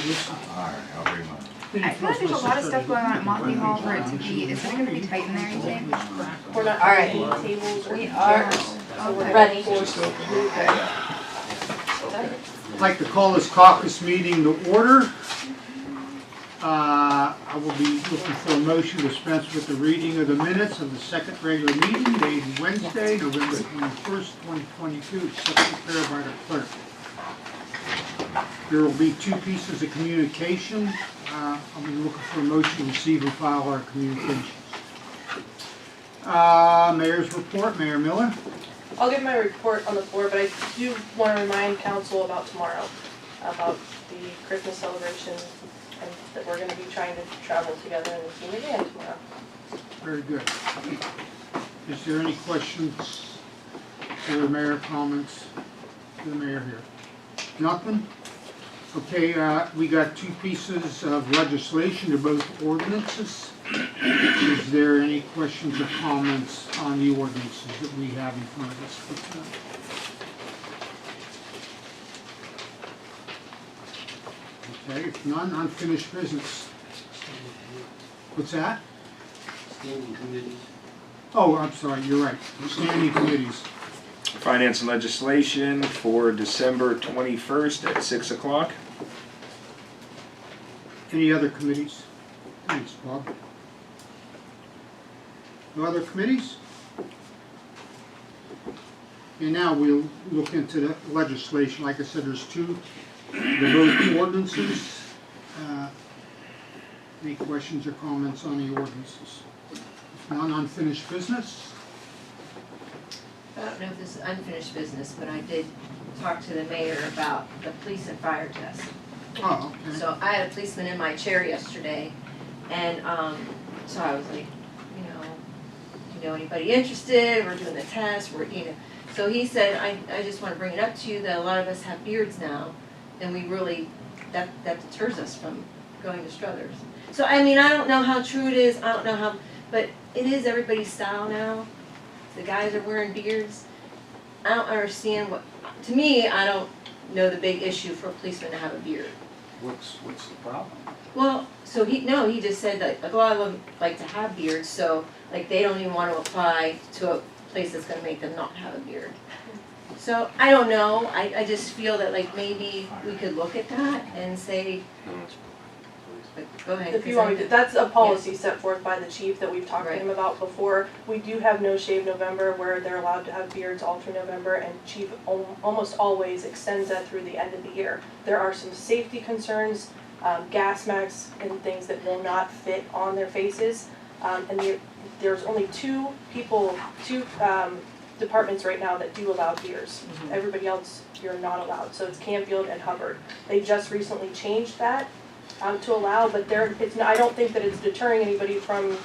listen. Alright, I'll bring mine. I feel like there's a lot of stuff going on at Motley Hall for it to be, is it gonna be tight in there, you think? We're not All right. taking tables. We are So we're ready. Just open. I'd like to call this caucus meeting to order. I will be looking for a motion to dispense with the reading of the minutes of the second regular meeting dated Wednesday, November 21st, 2022, accepted prepared by the clerk. There will be two pieces of communication. I'll be looking for a motion to receive and file our communications. Mayor's report, Mayor Miller. I'll give my report on the floor, but I do want to remind council about tomorrow, about the Christmas celebration, and that we're going to be trying to travel together in the senior van tomorrow. Very good. Is there any questions for the mayor, comments to the mayor here? Nothing? Okay, we got two pieces of legislation, they're both ordinances. Is there any questions or comments on the ordinances that we have in front of us? Okay, if none, unfinished business. What's that? Standing committees. Oh, I'm sorry, you're right. Standing committees. Finance and legislation for December 21st at 6 o'clock. Any other committees? Thanks, Bob. No other committees? And now we'll look into the legislation. Like I said, there's two. They're both ordinances. Any questions or comments on the ordinances? If none, unfinished business. I don't know if this is unfinished business, but I did talk to the mayor about the police and fire test. Oh, okay. So I had a policeman in my chair yesterday, and so I was like, do you know anybody interested? We're doing the test. So he said, I just want to bring it up to you that a lot of us have beards now, and we really that deters us from going to Struthers. So I mean, I don't know how true it is. I don't know how, but it is everybody's style now. The guys are wearing beards. I don't understand what. To me, I don't know the big issue for a policeman to have a beard. What's the problem? Well, so he just said that a lot of them like to have beards, so like they don't even want to apply to a place that's going to make them not have a beard. So I don't know. I just feel that like maybe we could look at that and say, go ahead. If you want me to, that's a policy set forth by the chief that we've talked to him about before. We do have No Shave November where they're allowed to have beards all through November, and chief almost always extends that through the end of the year. There are some safety concerns, gas masks and things that will not fit on their faces. And there's only two departments right now that do allow beards. Mm-hmm. Everybody else, you're not allowed. So it's Canfield and Hubbard. They just recently changed that to allow, but I don't think that it's deterring anybody from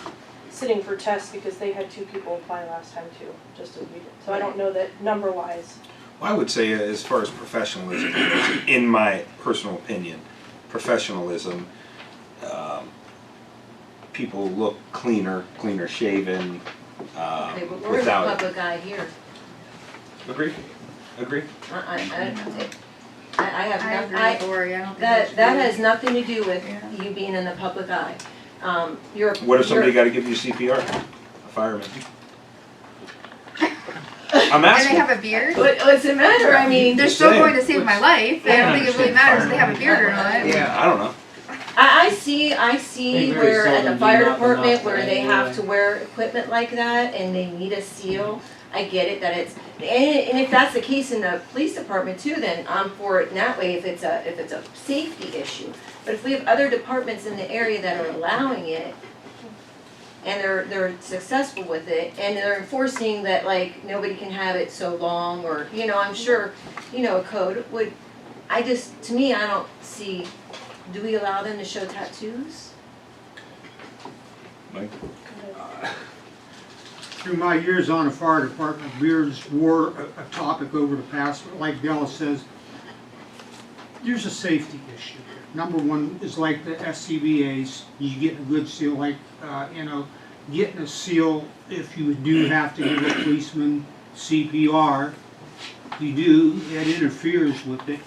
sitting for tests because they had two people apply last time too, just as we did. So I don't know that number-wise. Well, I would say as far as professionalism goes, in my personal opinion, professionalism, people look cleaner shaven, Okay, but we're without the public eye here. Agree? I have I agree nothing. with Lori, I don't think That that's has nothing to do with Yeah. you being in the public eye. What if somebody got to give you CPR? A fireman. I'm And they asking. have a beard? What's the matter? I mean, They're Just still saying. going to save my life. I don't think it really matters if they have a beard or not. Yeah, I don't know. I see They very where at the seldom fire do not department enough where they have anyway. to wear equipment like that and they need a seal. I get it that it's, and if that's the case in the police department too, then I'm for it in that way if it's a safety issue. But if we have other departments in the area that are allowing it and they're successful with it and they're enforcing that like nobody can have it so long, or I'm sure a code would, to me I don't see. Do we allow them to show tattoos? Mike? Through my years on the fire department, beards were a topic over the past, but like Della says, there's a safety issue. Number one is like the SCBA's, you get a good seal, like, getting a seal if you do have to give a policeman CPR, you do, it interferes with it.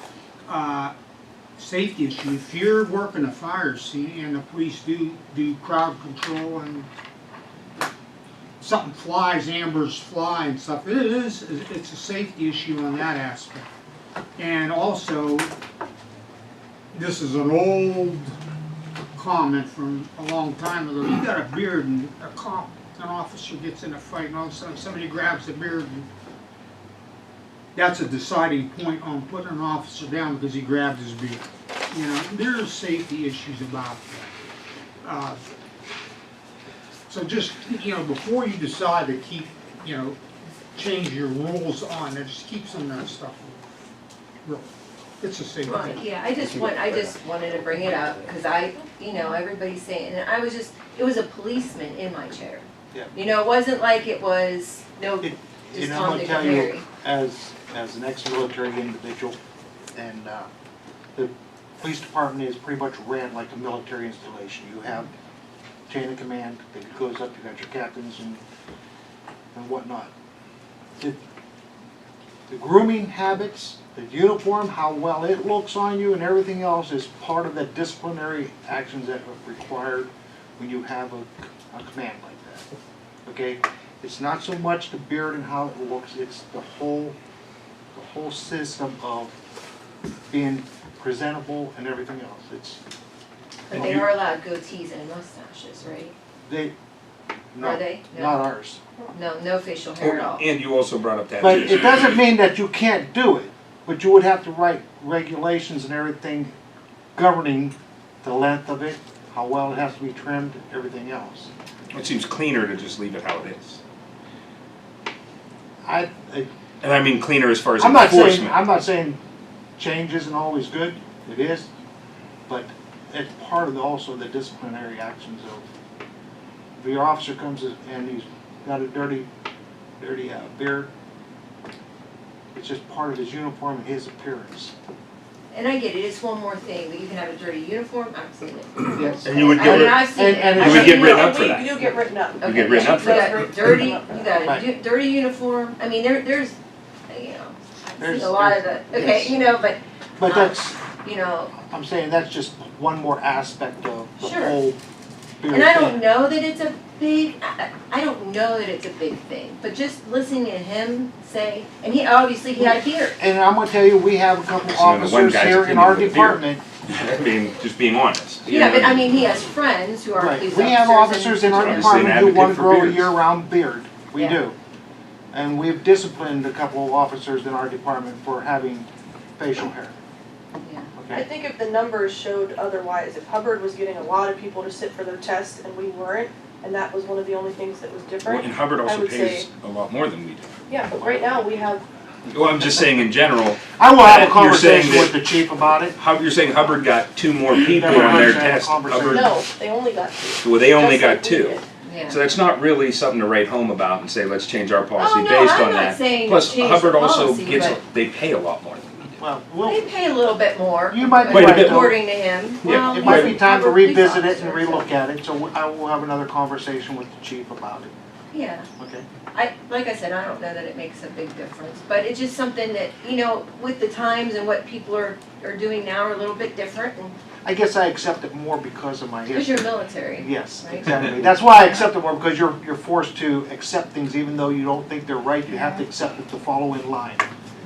safety issue. If you're working a fire scene and the police do crowd control and something flies, ambers fly and stuff, it's a safety issue on that aspect. And also, this is an old comment from a long time ago. You got a beard and an officer gets in a fight and all of a sudden somebody grabs the beard and that's a deciding point on putting an officer down because he grabbed his beard. You know, there's safety issues about that. So just, you know, before you decide to keep, you know, change your rules on it, just keep some of that stuff. Real. It's a safety. Right, yeah, I just wanted to bring it up, because everybody's saying, and it was a policeman in my chair. Yeah. You know, it wasn't like it was, You just know, I'm Tom, gonna Dick, tell and you, Harry. as an ex-military individual, and the police department is pretty much ran like a military installation. You have chain of command that goes up, you got your captains and whatnot. The grooming habits, the uniform, how well it looks on you and everything else is part of the disciplinary actions that are required when you have a command like that. Okay? It's not so much the beard and how it looks, it's the whole system of being presentable and everything else. But they are allowed goatees and mustaches, right? No, Are they? No. not ours. No facial hair at all. And you also brought up that. But it doesn't mean that you can't do it, but you would have to write regulations and everything governing the length of it, how well it has to be trimmed, everything else. It seems cleaner to just leave it how it is. And I mean cleaner as far as enforcement. I'm not saying change isn't always good, it is, but it's part of also the disciplinary actions of, if your officer comes and he's got a dirty beard, it's just part of his uniform and his appearance. And I get it, it's one more thing, but you can have a dirty uniform, I've seen it. Yes. And you would I get mean, I've seen it. and you would get written up for We that. do get written up. You get written up for You that. got a dirty, you got Right. a dirty uniform, I mean, there's, I've There's- seen a lot of the, okay, yes. But that's, you know, I'm saying that's just one more aspect of the Sure. whole beard and I don't thing. know that it's a big, I don't know that it's a big thing, but just listening to him say, and he had a beard. And I'm gonna tell you, we have a couple So the one officers guy's here in opinion our with the beard. department. I mean, just being honest. Yeah, but I mean, he has friends who are Right, police we have officers in our Obviously an department who advocate wanna for grow a beards. year-round beard. We Yeah. do. And we've disciplined a couple of officers in our department for having facial hair. Yeah. I Okay? think if the numbers showed otherwise, if Hubbard was getting a lot of people to sit for their tests and we weren't, and that was one of the only things that was Well, different. and Hubbard I also would pays say- a lot more than we do. Yeah, but right now we have, Well, I'm just saying in general, I will have a You're saying conversation that- with the chief about it. you're saying Hubbard got 2 more people Never on their heard that test. conversation. Hubbard, no, they only got 2. well, they only Just got like we 2. did. Yeah. So that's not really something to write home about and say, let's change our policy Oh, no, based I'm on not that. saying Plus, change Hubbard the also policy, gets, but- they pay a lot more than we do. Well, They pay a little bit more. You might be Quite a right, bit though. According to him. Yeah. Well, It might be he's time to a police revisit it and officer, so- relook at it, so I will have another conversation with the chief about it, Yeah. okay? Like I said, I don't know that it makes a big difference, but it's just something that, with the times and what people are doing now are a little bit different, and I guess I accept it more because of my because history. you're military. Yes, Right? exactly. That's why I accept it more, because you're forced to accept things even though you don't think they're right, you have to accept it to follow in line.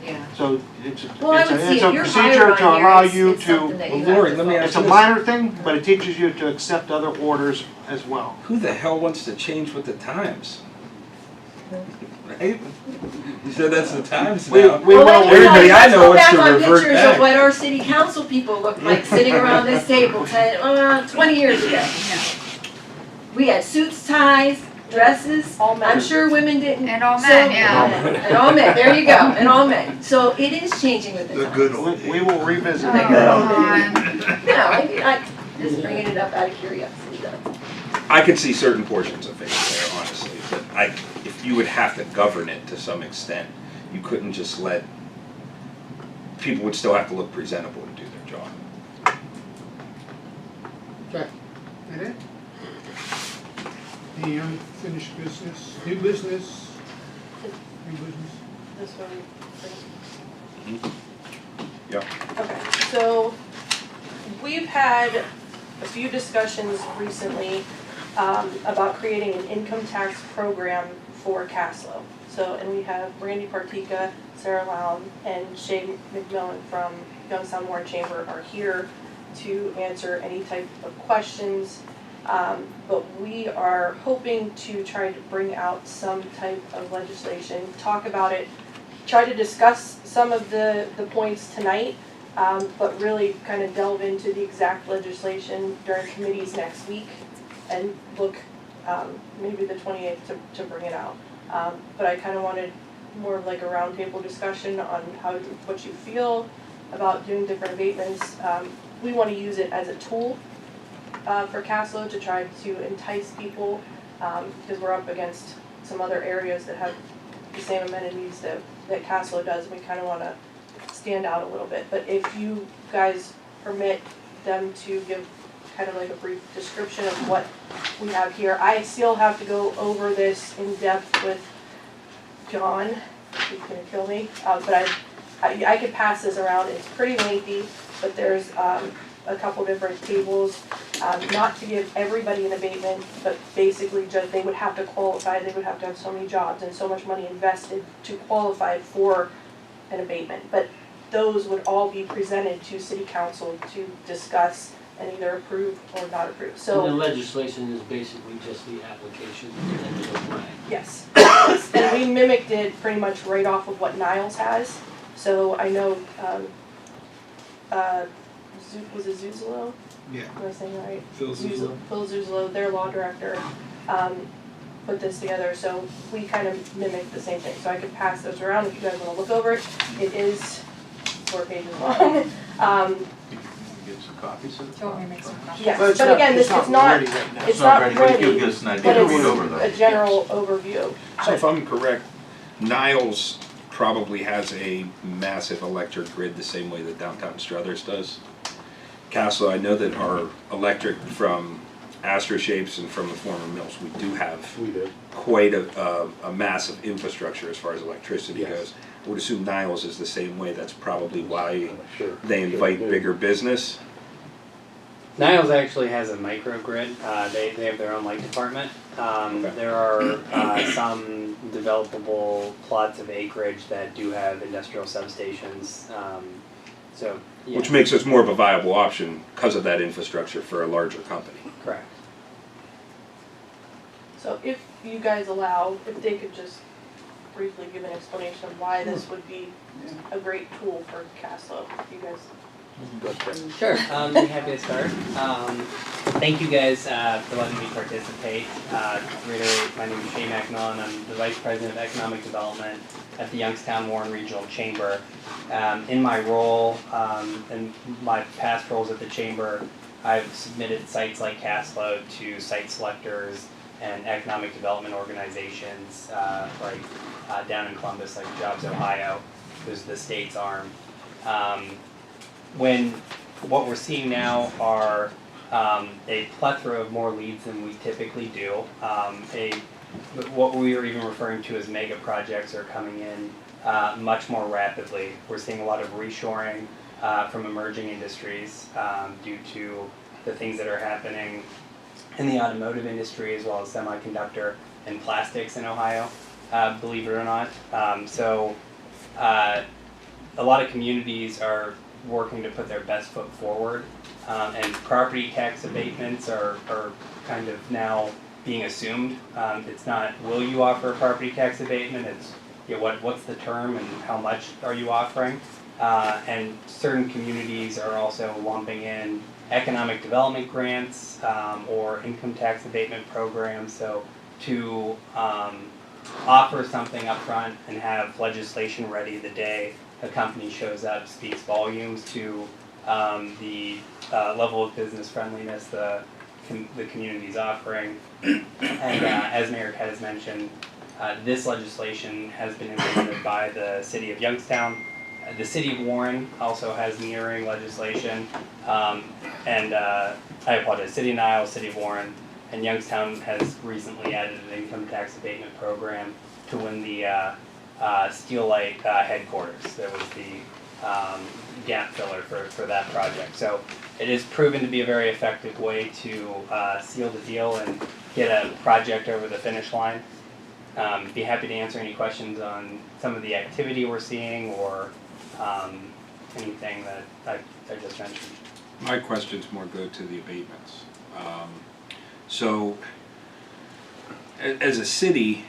Yeah. So it's Well, I would see it's a if you're procedure hired to on here, allow it's you something to, that Well, you have Lori, to let me follow. ask it's a minor thing, but it teaches you to accept other orders as well. Who the hell wants to change with the times? Right? You said that's the times We now. will, Everybody I know wants to Let's go back on revert pictures back. of what our city council people looked like sitting around this table 20 years ago. We had suits, ties, dresses. all men. I'm sure women didn't. And all So- men, yeah. And all men, there you go, and all men. So it is changing with the times. we will revisit Oh, it. come on. No, I just bringing it up out of curiosity though. I could see certain portions of facial hair, honestly, but if you would have to govern it to some extent, you couldn't just let, people would still have to look presentable to do their job. Okay, that it? Any unfinished business, new business? New business? This one. Yeah. Okay, so we've had a few discussions recently about creating an income tax program for Caslo. So, and we have Randy Partika, Sarah Lown, and Shay McMillan from Youngstown Warren Chamber are here to answer any type of questions. But we are hoping to try to bring out some type of legislation, talk about it, try to discuss some of the points tonight, but really kind of delve into the exact legislation during committees next week and look maybe the 28th to bring it out. But I kind of wanted more of like a roundtable discussion on what you feel about doing different abatements. We want to use it as a tool for Caslo to try to entice people because we're up against some other areas that have the same amenities that Caslo does. We kind of want to stand out a little bit. But if you guys permit them to give kind of like a brief description of what we have here. I still have to go over this in depth with John. He's gonna kill me. But I could pass this around. It's pretty lengthy, but there's a couple different tables. Not to give everybody an abatement, but basically just they would have to qualify. They would have to have so many jobs and so much money invested to qualify for an abatement. But those would all be presented to City Council to discuss and either approve or not approve. And the So, legislation is basically just the application and the apply. yes. And we mimicked it pretty much right off of what Niles has. So I know, was it Zuzolo? Yeah. Am I saying that right? Phil Zuzolo. Phil Zuzolo, their law director, put this together, so we kind of mimicked the same thing. So I could pass those around if you guys wanna look over it. It is 4 pages long. Get some copies of it. Do you want me to make some copies? Yes, But it's but again, this not is not, ready right now. it's not but it ready, gives us an idea but to read over though. it's a general overview. So if I'm correct, Niles probably has a massive electric grid the same way that downtown Struthers does. Castle, I know that our electric from Astra Shapes and from the former mills, we do have quite a massive infrastructure as far as electricity goes. I would assume Niles is the same way. That's probably why they invite bigger business. Niles actually has a microgrid. They have their own light department. There are some developable plots of acreage that do have industrial substations. So, yeah. Which makes us more of a viable option because of that infrastructure for a larger company. Correct. So if you guys allow, if they could just briefly give an explanation of why this would be a great tool for Caslo, you guys. Sure, I'd be happy to start. Thank you guys for letting me participate. To reiterate, my name is Shay McMillan. I'm the Vice President of Economic Development at the Youngstown Warren Regional Chamber. In my role, and my past roles at the Chamber, I've submitted sites like Caslo to site selectors and economic development organizations down in Columbus, like Jobs Ohio, who's the state's arm. What we're seeing now are a plethora of more leads than we typically do. What we are even referring to as mega projects are coming in much more rapidly. We're seeing a lot of reshoring from emerging industries due to the things that are happening in the automotive industry as well as semiconductor and plastics in Ohio, believe it or not. A lot of communities are working to put their best foot forward, and property tax abatements are kind of now being assumed. It's not, will you offer a property tax abatement? It's, what's the term and how much are you offering? And certain communities are also lumping in economic development grants or income tax abatement programs. So to offer something up front and have legislation ready the day a company shows up speaks volumes to the level of business friendliness the community is offering. And as Mayor Kat has mentioned, this legislation has been implemented by the City of Youngstown. The City of Warren also has mirroring legislation, and I apologize, City of Niles, City of Warren, and Youngstown has recently added an income tax abatement program to win the Steel Light headquarters. That was gap filler for that project. So it has proven to be a very effective way to seal the deal and get a project over the finish line. Be happy to answer any questions on some of the activity we're seeing or anything that I just mentioned. My questions more go to the abatements. So, as a city,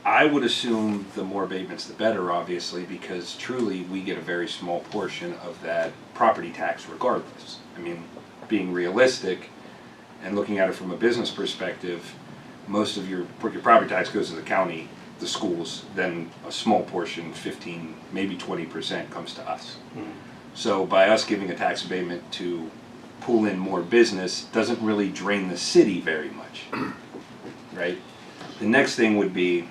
I would assume the more abatements the better, obviously, because truly we get a very small portion of that property tax regardless. I mean, being realistic and looking at it from a business perspective, most of your property tax goes to the county, the schools, then a small portion, 15, maybe 20% comes to us. Mm-hmm. So by us giving a tax abatement to pull in more business doesn't really drain the city very much, right? The next thing would be,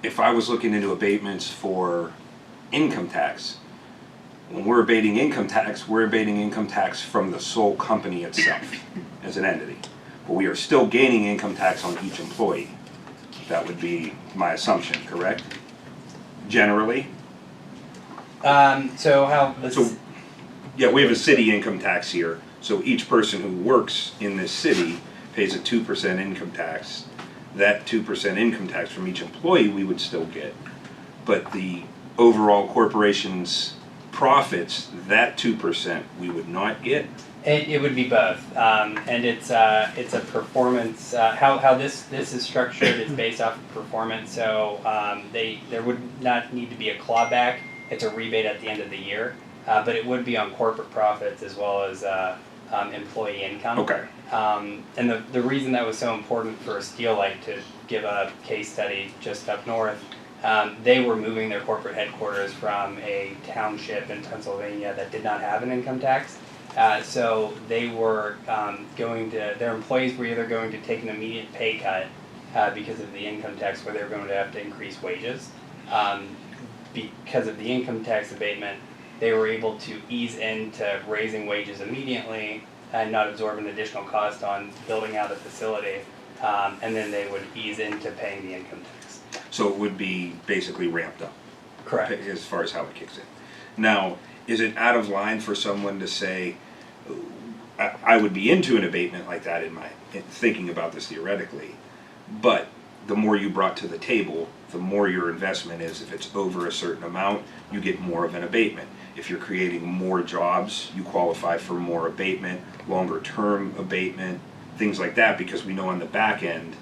if I was looking into abatements for income tax, when we're abating income tax, we're abating income tax from the sole company itself as an entity. But we are still gaining income tax on each employee. That would be my assumption, correct? Generally? So how So, yeah, we have a city income tax here, so each person who works in this city pays a 2% income tax. That 2% income tax from each employee we would still get. But the overall corporation's profits, that 2% we would not get. It would be both, and it's a performance. How this is structured is based off of performance. So there would not need to be a clawback. It's a rebate at the end of the year, but it would be on corporate profits as well as employee income. Okay. And the reason that was so important for Steel Light to give a case study just up north, they were moving their corporate headquarters from a township in Pennsylvania that did not have an income tax. So they were their employees were either going to take an immediate pay cut because of the income tax, where they were going to have to increase wages. Because of the income tax abatement, they were able to ease into raising wages immediately and not absorb an additional cost on building out a facility, and then they would ease into paying the income tax. So it would be basically ramped up. Correct. As far as how it kicks in. Now, is it out of line for someone to say, I would be into an abatement like that in thinking about this theoretically, but the more you brought to the table, the more your investment is. If it's over a certain amount, you get more of an abatement. If you're creating more jobs, you qualify for more abatement, longer term abatement, things like that, because we know on the back end,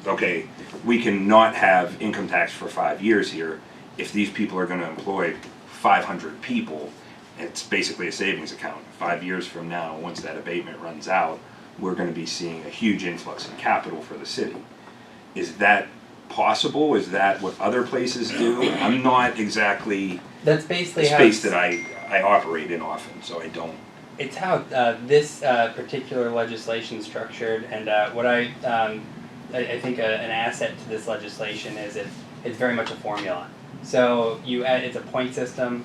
okay, we can not have income tax for 5 years here. If these people are gonna employ 500 people, it's basically a savings account. 5 years from now, once that abatement runs out, we're gonna be seeing a huge influx in capital for the city. Is that possible? Is that what other places do? I'm not exactly That's basically the how space that I operate in often, so I don't. it's how this particular legislation is structured, and what I think an asset to this legislation is it's very much a formula. So it's a point system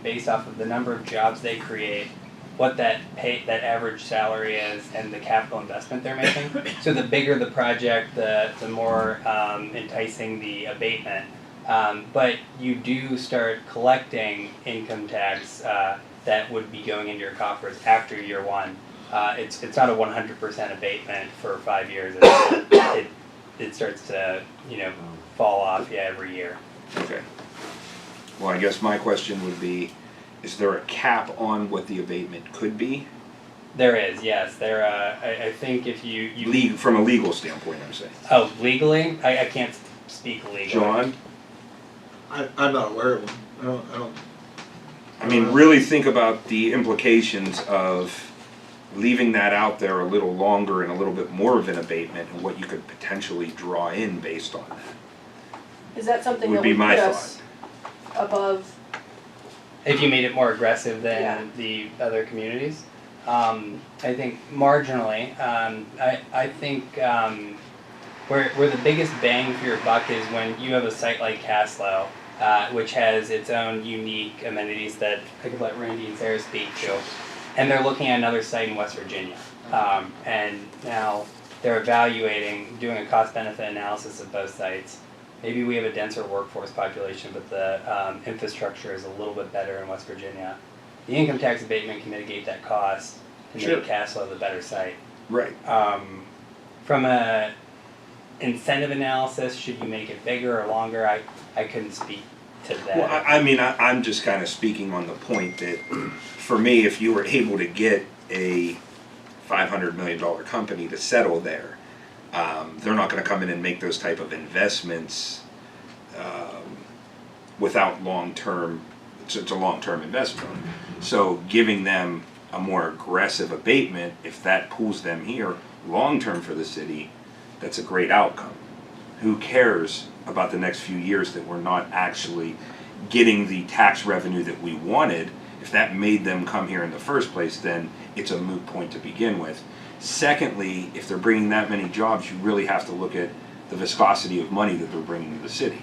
based off of the number of jobs they create, what that average salary is, and the capital investment they're making. So the bigger the project, the more enticing the abatement. But you do start collecting income tax that would be going into your coffers after year one. It's not a 100% abatement for 5 years. It starts to fall off every year. Okay. Well, I guess my question would be, is there a cap on what the abatement could be? There is, yes. I think if you From a legal standpoint, I'm saying. Oh, legally? I can't speak legally. John? I'm not aware of them. I don't. I mean, really think about the implications of leaving that out there a little longer and a little bit more of an abatement and what you could potentially draw in based on that. Is that something Would that be would my put us above? If you made it more aggressive than Yeah. the other communities, I think marginally. I think where the biggest bang for your buck is when you have a site like Caslow, which has its own unique amenities that I could let Randy and Sarah speak to, and they're looking at another site in West Virginia, and now they're doing a cost-benefit analysis of both sites, maybe we have a denser workforce population, but the infrastructure is a little bit better in West Virginia. The income tax abatement can mitigate that cost and Sure. make Castle the better site. Right. From a incentive analysis, should you make it bigger or longer? I couldn't speak to that. Well, I mean, I'm just kind of speaking on the point that, for me, if you were able to get a $500 million company to settle there, they're not going to come in and make those type of investments without long-term. It's a long-term investment. So giving them a more aggressive abatement, if that pulls them here long-term for the city, that's a great outcome. Who cares about the next few years that we're not actually getting the tax revenue that we wanted? If that made them come here in the first place, then it's a moot point to begin with. Secondly, if they're bringing that many jobs, you really have to look at the viscosity of money that they're bringing to the city.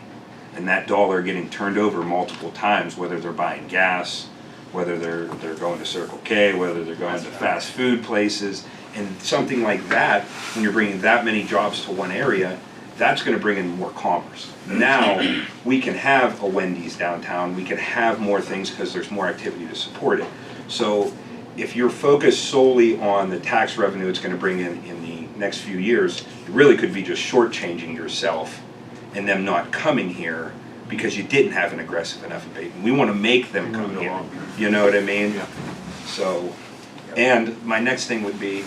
And that dollar getting turned over multiple times, whether they're buying gas, whether they're going to Circle K, whether they're going to fast food places, and something like that, when you're bringing that many jobs to one area, that's going to bring in more commerce. Now, we can have a Wendy's downtown, we can have more things because there's more activity to support it. So if you're focused solely on the tax revenue it's going to bring in the next few years, you really could be just shortchanging yourself and them not coming here because you didn't have an aggressive enough abatement. We want to make them come here. You know what I mean? Yeah. So, and my next thing would be,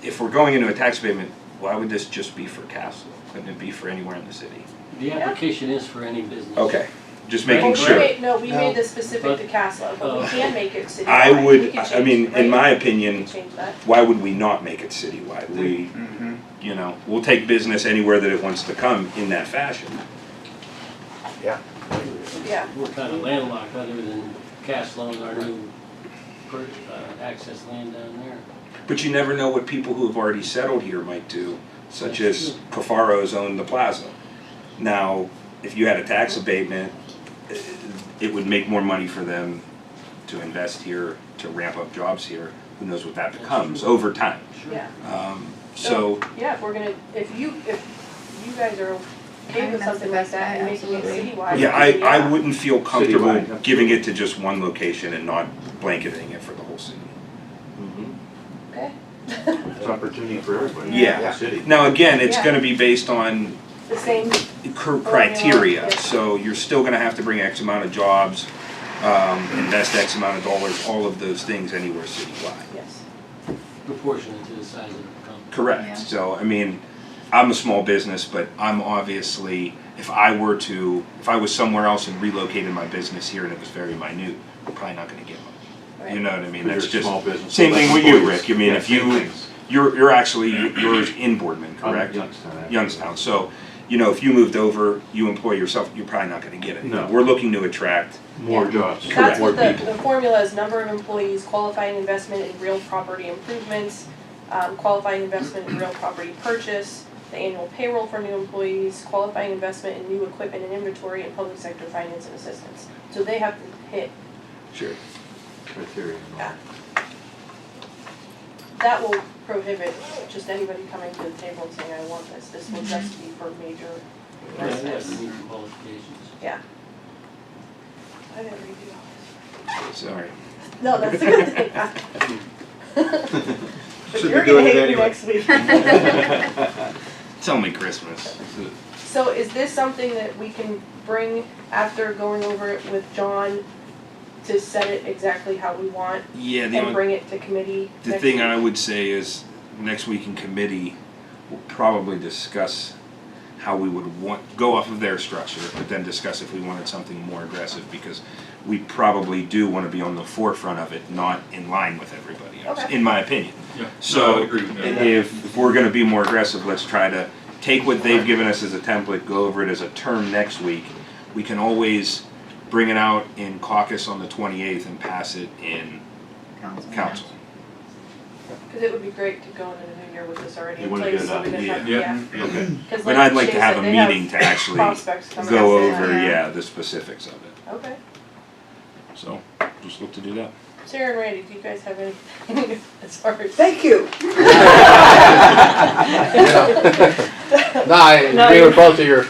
if we're going into a tax abatement, why would this just be for Castle? Couldn't it be for anywhere in the city? The application is for any business. Okay, just Right. making Well, sure. We made this specific to Castle, but we can make it citywide. I We would, can I change mean, it, right? in my We opinion, can change that. why would we not make it citywide? We, you know, we'll take business anywhere that it wants to come in that fashion. Yeah. Yeah, We're kind of landlocked other than Castle and our new access land down there. But you never know what people who have already settled here might do, such as Cafaro's owned the plaza. Now, if you had a tax abatement, it would make more money for them to invest here, to ramp up jobs here. Who knows what that becomes over time. yeah. So, Yeah, if you guys are I okay think with that's something the like best that and bet, making it absolutely. citywide. yeah, I wouldn't feel comfortable Citywide, giving it to just one location and not blanketing it for the whole city. Okay, It's opportunity for everybody. Yeah. in the city. Now, again, it's Yeah. gonna be based on the same, criteria, Yeah. so you're still gonna have to bring X amount of jobs, invest X amount of dollars, all of those things anywhere citywide. yes. Proportionate to the size of the company. Correct, Yeah. so, I mean, I'm a small business, but I'm obviously, if I was somewhere else and relocated my business here and it was very minute, I'm probably not gonna get one. You Right. know what I mean, But that's you're a just, small business, same so thing that's with you, employees. Rick, I mean, Yeah, if same you, things. you're actually, yours in Boardman, I'm correct? Youngstown, actually. Youngstown, so, you know, if you moved over, you employ yourself, you're probably not gonna get it. No. We're looking to attract, More Yeah. jobs, That's more what the people. formula is: number of employees, qualifying investment in real property improvements, qualifying investment in real property purchase, the annual payroll for new employees, qualifying investment in new equipment and inventory, and public sector finance and assistance. So they have to hit, sure, Criteria. yeah. That will prohibit just anybody coming to the table and saying, I want this. This will just be for major Yeah, yeah, residents. we need some qualifications. Yeah. I didn't redo all this. sorry. No, that's a good thing. But Should you're be doing gonna it hate me anyway. next week. It's only Christmas. So is this something that we can bring after going over it with John to set it exactly how we want Yeah, and bring it to committee the next thing week? I would say is, next week in committee, we'll probably discuss how we would go off of their structure, but then discuss if we wanted something more aggressive, because we probably do want to be on the forefront of it, not in line with everybody else, Okay. in my opinion. Yeah. No, I So, agree with that. if we're gonna be more aggressive, let's try to take what they've given us as a template, go over it as a term next week. We can always bring it out in caucus on the 28th and pass it in council. Cause it would be great to go into the new year with this already You in wanna place, get it so out, we didn't have, yeah. yeah. Okay. 'Cause But like I'd like Shay to have said, a they have meeting to actually prospects coming go up. over, Yeah. the specifics of it. Okay. So, just look to do that. Sarah and Randy, do you guys have anything as far as? Thank you. No, I agree with both of your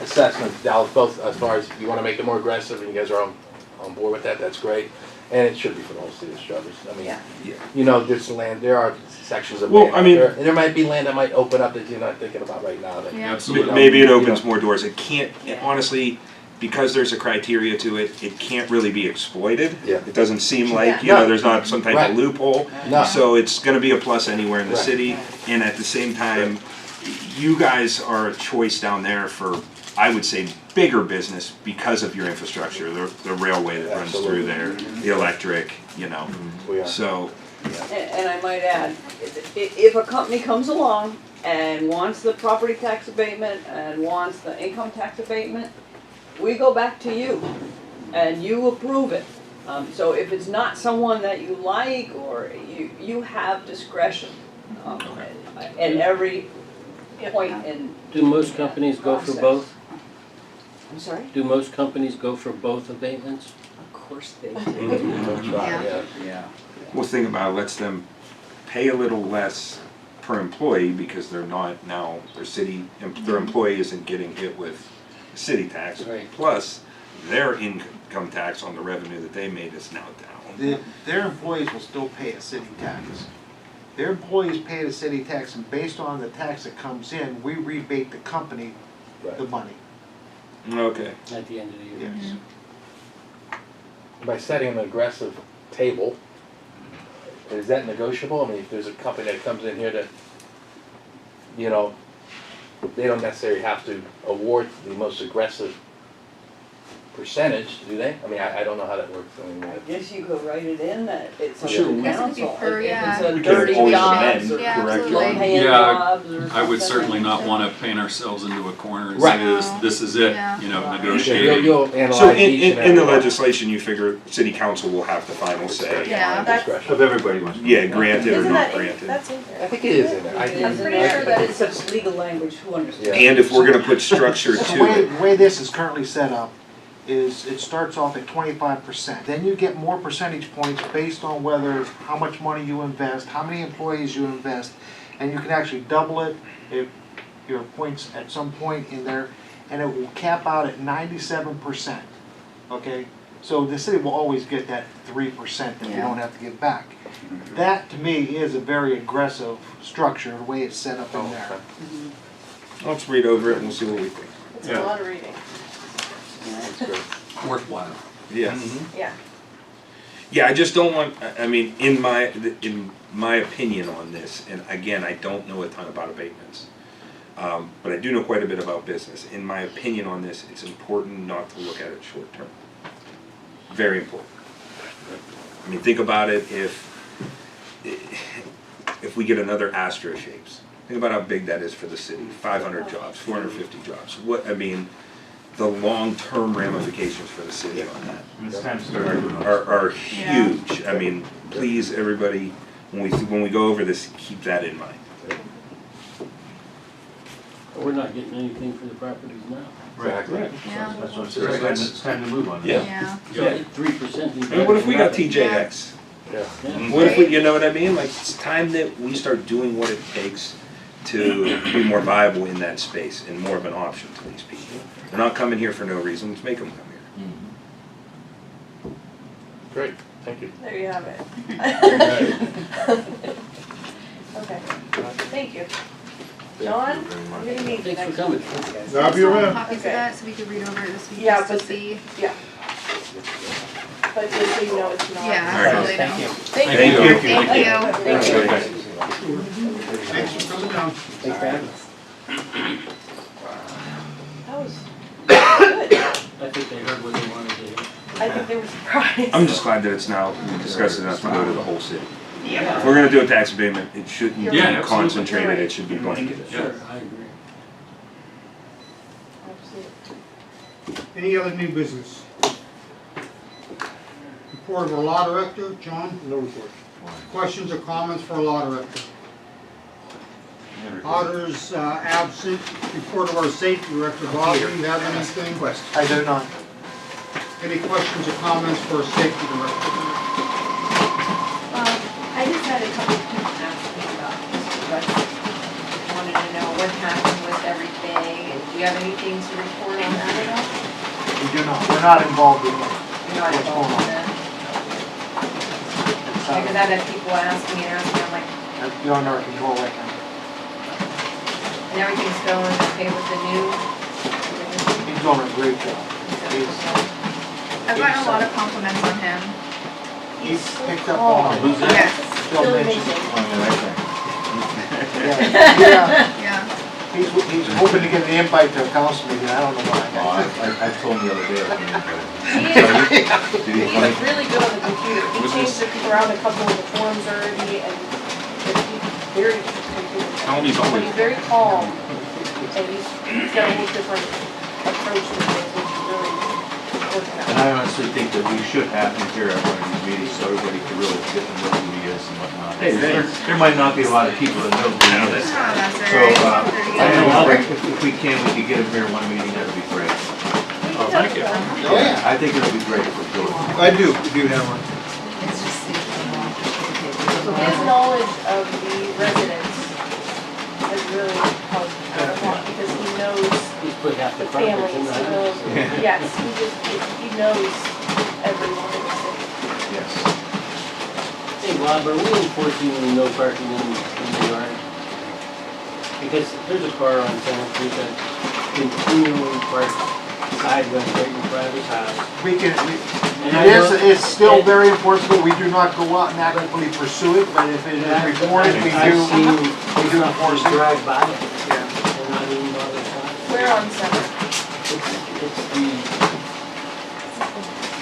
assessment, Dallas, both as far as you wanna make it more aggressive and you guys are on board with that, that's great. And it should be for the whole city of Struthers. I mean, Yeah. you know, there's land, there are sections of Well, land. I mean- There might be land that might open up that you're not thinking about right now. That, Yeah. Absolutely. Maybe it You know. opens more doors. It can't, honestly, because there's a criteria to it, it can't really be exploited. Yeah. It doesn't seem like, you No. know, there's not some type Right. of loophole. No. So it's gonna be a plus anywhere in the Right. city, and at the same time, you guys are a choice down there for, I would say, bigger business because of your infrastructure, the railway that runs through there, the electric, you know, We are. so. And I might add, if a company comes along and wants the property tax abatement and wants the income tax abatement, we go back to you and you approve it. So if it's not someone that you like or you have discretion in every point in. Do most companies go for Process. both? I'm sorry? Do most companies go for both abatements? Of course they Don't try, Yeah. yeah. Well, think about it, lets them pay a little less per employee because they're not now, their employee isn't getting hit with city tax. Right. Plus, their income tax on the revenue that they made is now down. Their employees will still pay a city tax. Their employees pay the city tax, and based on the tax that comes in, we rebate the company the Right. money. Okay. At the end of the year? Yes. By setting an aggressive table, is that negotiable? I mean, if there's a company that comes in here that, you know, they don't necessarily have to award the most aggressive percentage, do they? I mean, I don't know how that works. I mean, I guess you could write it in that it's up Sure, to we- council. Per, If yeah. it's a We can dirty always jobs amend, or Yeah, correct. absolutely. low-paying Yeah, jobs or I would something. certainly not want to paint ourselves into a corner and Right. say this is it, Yeah. you know, Right. negotiating. You'll So analyze each and in the every one. legislation, you figure city council will have the final say. Yeah. That's, Discretion. Of everybody wants. Yeah, granted or isn't not that, granted. that's in I there. think it is in there. I It think- is in pretty there, sure but that it's such legal language, who understands? Yeah. And if we're gonna put structure The to it, way this is currently set up is it starts off at 25%. Then you get more percentage points based on whether, how much money you invest, how many employees you invest, and you can actually double it if your points at some point in there, and it will cap out at 97%, okay? So the city will always get that 3% that you Yeah. don't have to give back. That, to me, is a very aggressive structure, the way it's set up in there. let's read over it and we'll see what we think. It's a lot of reading. That's great. Worthwhile. Yeah. Yeah. Yeah, I just don't want, I mean, in my opinion on this, and again, I don't know a ton about abatements, but I do know quite a bit about business. In my opinion on this, it's important not to look at it short term. Very important. I mean, think about it, if we get another Astra shapes, think about how big that is for the city, 500 jobs, 450 jobs. What, I mean, the long-term ramifications for the city on that It's time to start. are Yeah. huge. I mean, please, everybody, when we go over this, keep that in mind. We're not getting anything for the properties now. Exactly. Yeah. That's what I'm saying. It's time to move on. Yeah. Yeah. 3%. And what if we got TJX? Yeah. Yeah. What if we, you know what I mean? Like, it's time that we start doing what it takes to be more viable in that space and more of an option to these people. They're not coming here for no reason, let's make them come here. Great, thank you. There you have it. Okay, thank you. John, I'm gonna need the Thanks for next coming. one. I'll be Some around. copies of Okay. that, so we could read over it this week Yeah, just to but- see. Yeah. But just so you know, it's not. Yeah, All right. absolutely Thank no. you. Thank Thank you. you. Thank you. Thank you. Thanks for coming down. Thanks for having us. That was good. I think they heard what they wanted to hear. I think they were surprised. I'm just glad that it's now discussed enough to go to the whole city. Yeah. If we're gonna do a tax abatement, it shouldn't be Yeah, absolutely. concentrated, it should be blanketed. Sure, I agree. Absolutely. Any other new business? Report of our law director, John? No report. Questions or comments for our law director? Auditors absent. Report of our safety director, Bob, do you have anything? I do not. Any questions or comments for our safety director? I just had a couple of people ask me about this, but wanted to know what happened with everything, and we you have anything to report on that at all? We do not, we're not involved in it. You're not What's involved going in that? It's, Because I've had people asking me, I'm like, that's beyond our control right now. and everything's going okay with the new? He's doing a great job. I've gotten a lot of compliments on him. He's picked up on. Who's that? Yes, Phil Really mentioned it. Oh, yeah, that guy. Yeah, yeah. he's hoping to get an invite to a council meeting, I don't know why. Oh, I told him the other day I was gonna get it. He Did he is like? really good on the computer. He Was changed this- it around a couple of the forms already and he's very computer. Tell him he's always- He's very calm and he's got a little different approach to things, which is really working And out. I honestly think that we should have him here at one of these meetings so everybody can really get to know who he is and whatnot. Hey, thanks. There might not be a lot of people that know who he Oh, is. that's So, alright. I don't know, if we can, we could get him here at one meeting, that would be great. Oh, thank you. Oh, yeah. I think it would be great if we do it. I do have one. So his knowledge of the residents has really helped out a lot because he knows He's put half the the carpet families, in he the knows, house. yes, he knows everyone in the city. Yes. Hey Bob, are we enforcing no parking in the yard? Because there's a car on Center Street that continually parks sideways right in front of his house. We can, And I know- it's still very enforceable, we do not go out and actively pursue it, but if it is reported, we I've do seen enforce trucks it. drive by it Yeah. and not even bother stopping. Where on Center? It's the,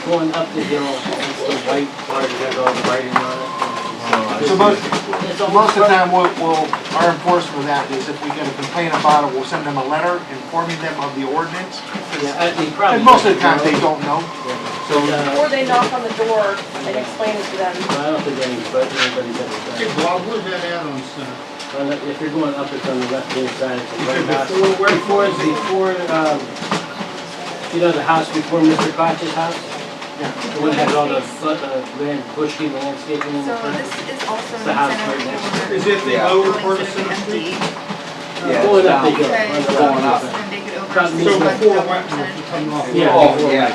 going up the hill, it's the white part that has all the writing on it. So most, It's most of the time, our enforcement of that is if we get a complaint about it, we'll send them a letter informing them of the ordinance. Yeah, they probably. And most of the time, they don't know. So, Or they knock on the door and explain it to them. I don't think anybody's ever done Hey, it. Bob, where's that at on Center? If you're going up, it's on the left-hand side, it's the Is right it house. before Before, you know, the house before Mr. Caucus' house? Yeah. The one that has all the, bushy landscaping in So the front? this is also It's the in house Center right next to for. it. Is it the Yeah. lower buildings part that of have Center been Street? empty. Going up, they go. Okay, on the so right then side. they could Front oversee So It's one before double Wentworth, percentage. you come off. Yeah. Oh, yeah.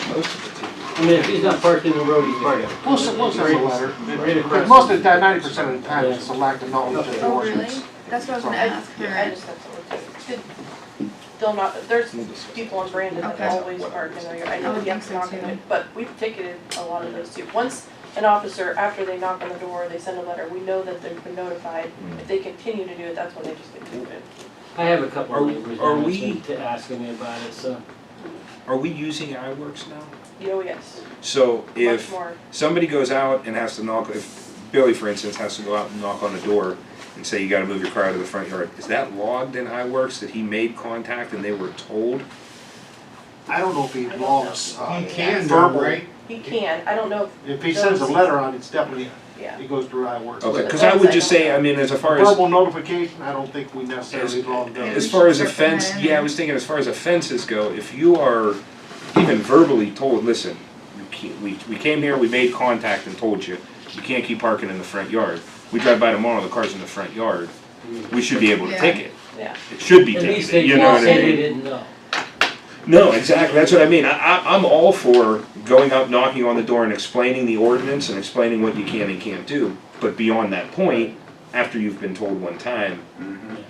Most of the TV. I mean, if he's not parked in the road, he's parked. We'll send a letter. Right across. But most of the time, 90% of the time, it's a lack of knowledge of the Oh, really? ordinance. That's what I was gonna ask I her. just have to look at it. They'll not, there's people on Brandon that Okay. always park in there. I know I would you have think to so, knock on too. it, but we've ticketed a lot of those too. Once an officer, after they knock on the door, they send a letter, we know that they've been notified. If they continue to do it, that's when they just get ticketed. I have a couple of neighbors Are that's we- been to asking me about it, so. Are we using iWorks now? Oh, yes, So much if more. somebody goes out and has to knock, if Billy, for instance, has to go out and knock on the door and say you gotta move your car out of the front yard, is that logged in iWorks that he made contact and they were told? I don't know if he I don't logs, You can, verbal. right? He can, I don't know If he sends a letter out, it's definitely, yeah. it goes through iWorks. Okay, cause I would just say, I mean, as far as, Verbal notification, I don't think we necessarily log those. as far as We should check offense, that. yeah, I was thinking as far as offenses go, if you are even verbally told, listen, we came here, we made contact and told you, you can't keep parking in the front yard. We drive by tomorrow, the car's in the front yard, we should be able to Yeah. ticket. Yeah. It should be At least they ticketed, you know what I say they mean? didn't know. No, exactly, that's what I mean, I'm all for going up, knocking on the door and explaining the ordinance and explaining what you can and can't do. But beyond that point, after you've been told one time,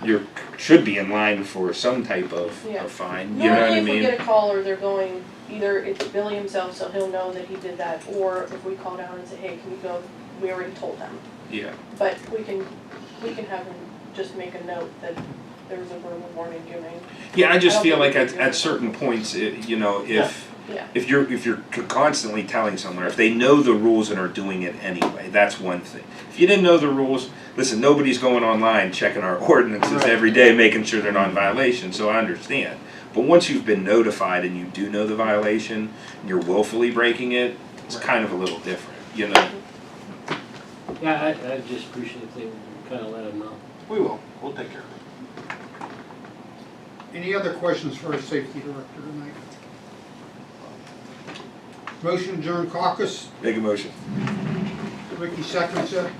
you should be in line for some type of Yeah. fine, you know what I Normally, if we mean? get a call or they're going, either it's Billy himself, so he'll know that he did that, or if we call down and say, hey, can you go, we already told them. Yeah, But we can have him just make a note that there was a verbal warning given. yeah, I just don't feel think like we at, can do at it. certain points, you know, Yeah. if you're constantly telling someone, if they know the rules and are doing it anyway, that's one thing. If you didn't know the rules, listen, nobody's going online checking our ordinances Right. every day, making sure they're not in violation, so I understand. But once you've been notified and you do know the violation, and you're willfully breaking it, it's kind of a little different, you know? Yeah, I just appreciate if they would kind of let them know. We will, we'll take care of it. Any other questions for our safety director tonight? Motion adjourn caucus, Make a motion. Ricky seconds it.